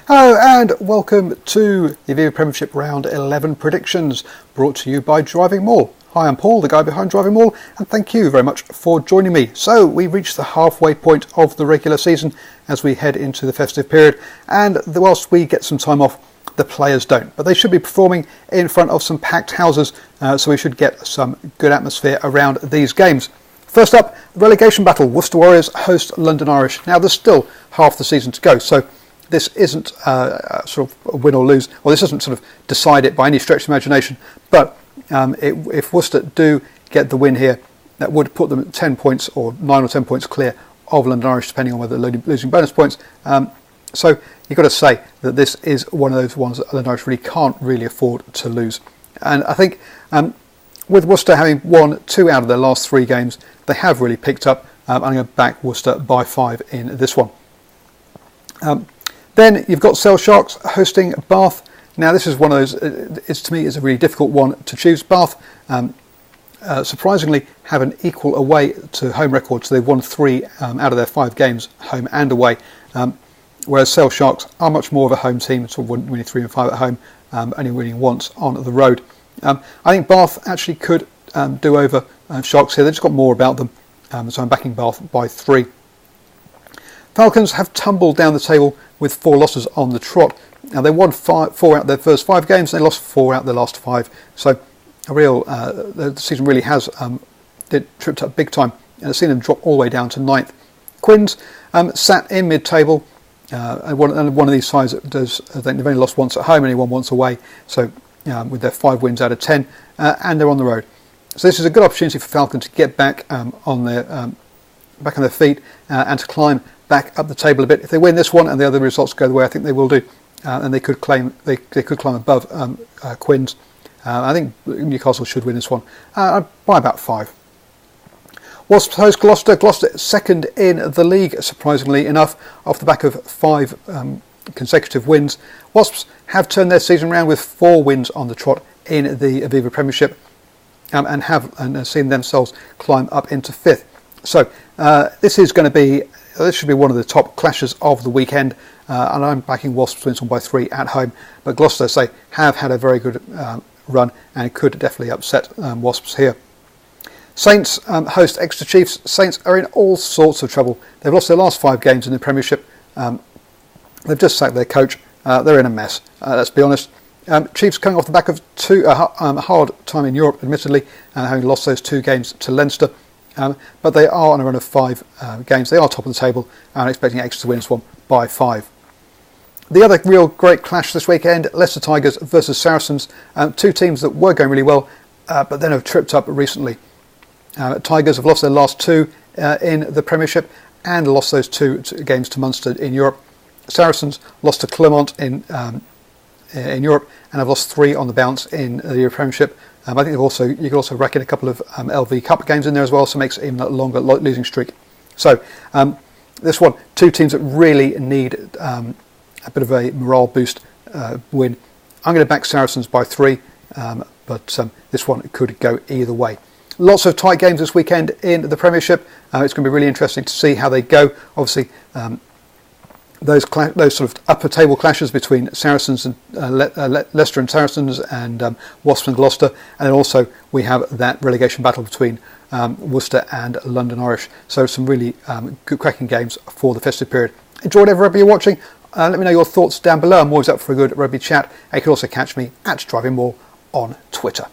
Hello and welcome to the Aviva Premiership Round 11 predictions, brought to you by DrivingMaul. Hi, I'm Paul, the guy behind DrivingMaul, and thank you very much for joining me. So we've reached the halfway point of the regular season as we head into the festive period, and whilst we get some time off, the players don't. But they should be performing in front of some packed houses, so we should get some good atmosphere around these games. First up, relegation battle. Worcester Warriors host London Irish. Now there's still half the season to go, so this isn't sort of a win or lose, or this doesn't sort of decide it by any stretch of imagination. But if Worcester do get the win here, that would put them at 10 points or 9 or 10 points clear of London Irish, depending on whether they're losing bonus points. So you've got to say that this is one of those ones that London Irish can't really afford to lose. And I think with Worcester having won 2 out of their last 3 games, they have really picked up. I'm going to back Worcester by 5 in this one. Then you've got Sale Sharks hosting Bath. Now this is one of those, to me, is a really difficult one to choose. Bath, surprisingly, have an equal away to home record, so they've won 3 out of their 5 games, home and away. Whereas Sale Sharks are much more of a home team, sort of winning 3 and 5 at home, only winning once on the road. I think Bath actually could do over Sharks here. They've just got more about them, so I'm backing Bath by 3. Falcons have tumbled down the table with 4 losses on the trot. Now they won 4 out of their first 5 games, and they lost 4 out of their last 5. So the season really has tripped up big time, and I've seen them drop all the way down to 9th. Quins sat in mid-table, and one of these sides does. I think they've only lost once at home, only won once away. So with their 5 wins out of 10, and they're on the road. So this is a good opportunity for Falcon to get back on their feet and to climb back up the table a bit. If they win this one and the other results go the way I think they will do, and they could climb above Quins. I think Newcastle should win this one by about 5. Wasps host Gloucester. Gloucester second in the league, surprisingly enough, off the back of 5 consecutive wins. Wasps have turned their season around with 4 wins on the trot in the Aviva Premiership, and have seen themselves climb up into 5th. So this should be one of the top clashes of the weekend, and I'm backing Wasps to win this one by 3 at home. But Gloucester, say, have had a very good run and could definitely upset Wasps here. Saints host Exeter Chiefs. Saints are in all sorts of trouble. They've lost their last 5 games in the Premiership. They've just sacked their coach. They're in a mess, let's be honest. Chiefs coming off the back of a hard time in Europe, admittedly, having lost those 2 games to Leinster. But they are on a run of 5 games. They are top of the table, and I'm expecting Exeter to win this one by 5. The other real great clash this weekend, Leicester Tigers versus Saracens. 2 teams that were going really well, but then have tripped up recently. Tigers have lost their last 2 in the Premiership and lost those 2 games to Munster in Europe. Saracens lost to Clermont in Europe and have lost 3 on the bounce in the Premiership. I think you could also rack in a couple of LV Cup games in there as well, so it makes it even a longer losing streak. So this one, 2 teams that really need a bit of a morale boost win. I'm going to back Saracens by 3, but this one could go either way. Lots of tight games this weekend in the Premiership. It's going to be really interesting to see how they go. Obviously, those sort of upper table clashes between Saracens and Leicester and Saracens, and Wasps and Gloucester, and then also we have that relegation battle between Worcester and London Irish. So some really good cracking games for the festive period. Enjoy whatever rugby you're watching. Let me know your thoughts down below. I'm always up for a good rugby chat. You can also catch me at DrivingMaul on Twitter.